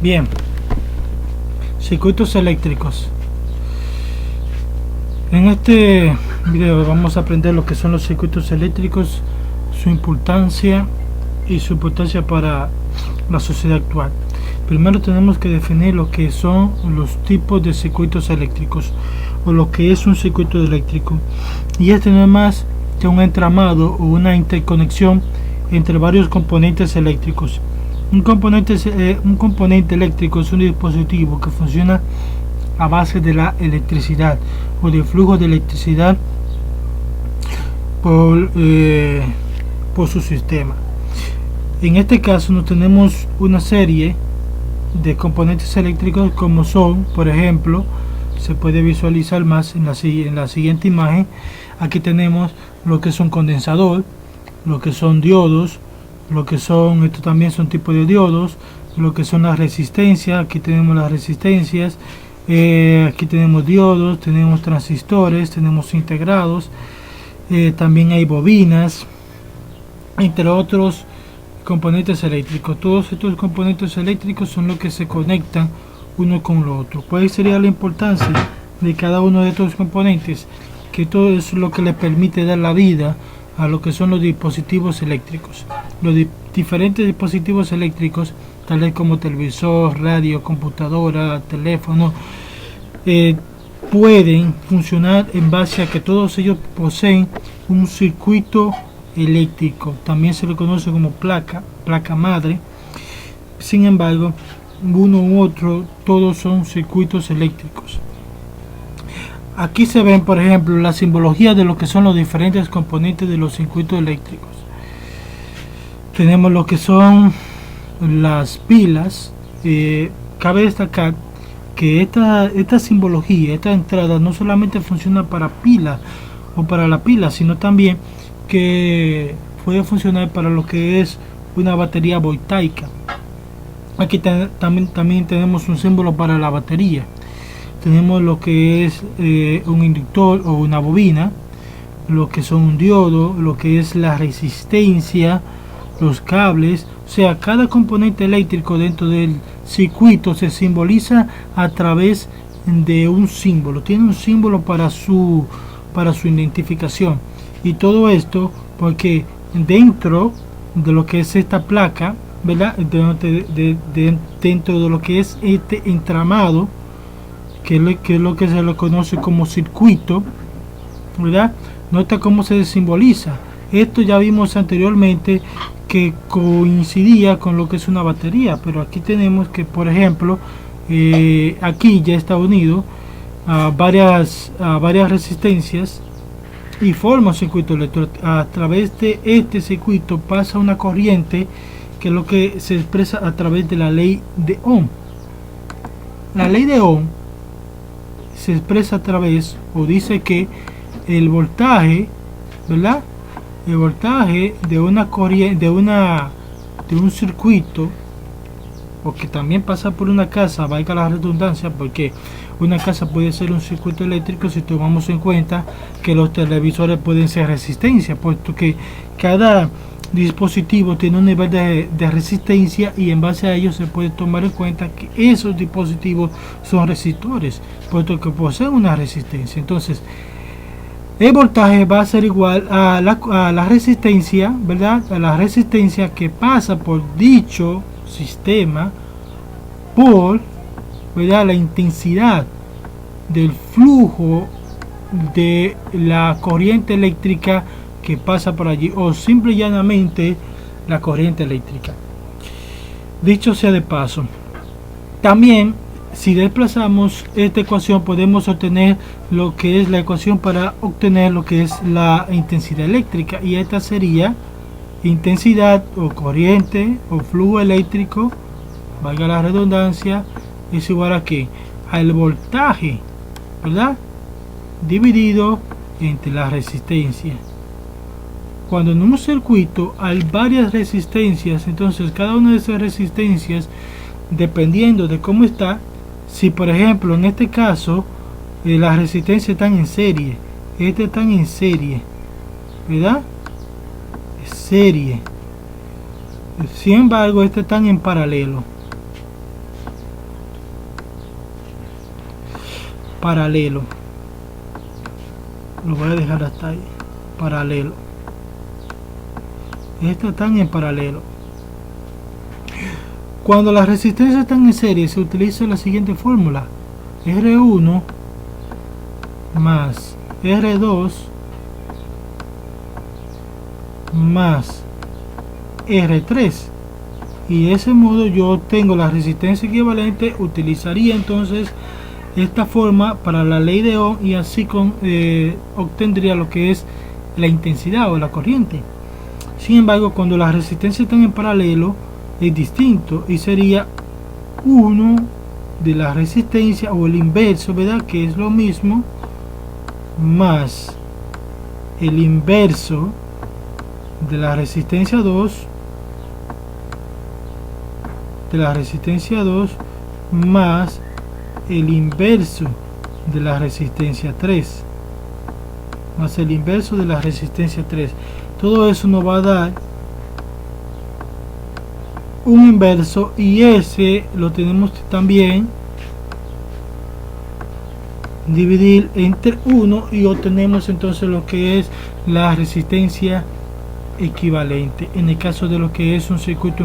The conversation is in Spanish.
Bien, circuitos eléctricos. En este video vamos a aprender lo que son los circuitos eléctricos, su importancia para la sociedad actual. Primero tenemos que definir lo que son los tipos de circuitos eléctricos o lo que es un circuito eléctrico, y este no es más que un entramado o una interconexión entre varios componentes eléctricos. Un componente eléctrico es un dispositivo que funciona a base de la electricidad o de flujo de electricidad por su sistema. En este caso no tenemos una serie de componentes eléctricos como son, por ejemplo, se puede visualizar más en la siguiente imagen. Aquí tenemos lo que es un condensador, lo que son diodos, lo que son, estos también son tipos de diodos, lo que son las resistencias. Aquí tenemos las resistencias, aquí tenemos diodos, tenemos transistores, tenemos integrados, también hay bobinas, entre otros componentes eléctricos. Todos estos componentes eléctricos son los que se conectan uno con lo otro. ¿Cuál sería la importancia de cada uno de estos componentes? Que todo es lo que le permite dar la vida a lo que son los dispositivos eléctricos. Los diferentes dispositivos eléctricos, tales como televisor, radio, computadora, teléfono, pueden funcionar en base a que todos ellos poseen un circuito eléctrico. También se le conoce como placa madre. Sin embargo, uno u otro, todos son circuitos eléctricos. Aquí se ven, por ejemplo, la simbología de lo que son los diferentes componentes de los circuitos eléctricos. Tenemos lo que son las pilas. Cabe destacar que esta simbología, esta entrada, no solamente funciona para pilas o para la pila, sino también que puede funcionar para lo que es una batería voltaica. Aquí también tenemos un símbolo para la batería. Tenemos lo que es un inductor o una bobina, lo que son un diodo, lo que es la resistencia, los cables. O sea, cada componente eléctrico dentro del circuito se simboliza a través de un símbolo. Tiene un símbolo para su identificación. Y todo esto porque dentro de lo que es esta placa, ¿verdad? Dentro de lo que es este entramado, que es lo que se lo conoce como circuito, ¿verdad? Nota cómo se simboliza. Esto ya vimos anteriormente que coincidía con lo que es una batería, pero aquí tenemos que, por ejemplo, aquí ya está unido a varias resistencias y forma un circuito eléctrico. A través de este circuito pasa una corriente que es lo que se expresa a través de la ley de Ohm. La ley de Ohm se expresa a través, o dice que el voltaje, ¿verdad? El voltaje de una corriente, de un circuito, o que también pasa por una casa, valga la redundancia, porque una casa puede ser un circuito eléctrico si tomamos en cuenta que los televisores pueden ser resistencia, puesto que cada dispositivo tiene un nivel de resistencia, y en base a ello se puede tomar en cuenta que esos dispositivos son resistores, puesto que poseen una resistencia. Entonces el voltaje va a ser igual a la resistencia, ¿verdad? A la resistencia que pasa por dicho sistema por, ¿verdad?, la intensidad del flujo de la corriente eléctrica que pasa por allí, o simple y llanamente la corriente eléctrica. Dicho sea de paso, también si desplazamos esta ecuación podemos obtener lo que es la ecuación para obtener lo que es la intensidad eléctrica, y esta sería intensidad o corriente o flujo eléctrico, valga la redundancia, es igual a que al voltaje, ¿verdad?, dividido entre la resistencia. Cuando en un circuito hay varias resistencias, entonces cada una de esas resistencias, dependiendo de cómo está, si por ejemplo en este caso las resistencias están en serie, estas están en serie, ¿verdad? Serie. Sin embargo, estas están en paralelo. paralelo. Lo voy a dejar hasta ahí, paralelo. Estas están en paralelo. Cuando las resistencias están en serie se utiliza la siguiente fórmula: R1 más R2 más R3, y de ese modo yo obtengo la resistencia equivalente. Utilizaría entonces esta forma para la ley de Ohm y así obtendría lo que es la intensidad o la corriente. Sin embargo, cuando las resistencias están en paralelo es distinto y sería 1 de la resistencia, o el inverso, ¿verdad? Que es lo mismo, más el inverso de la resistencia 2, más el inverso de la resistencia 3, más el inverso de la resistencia 3. Todo eso nos va a dar un inverso, y ese lo tenemos que también dividir entre 1 y obtenemos entonces lo que es la resistencia equivalente en el caso de lo que es un circuito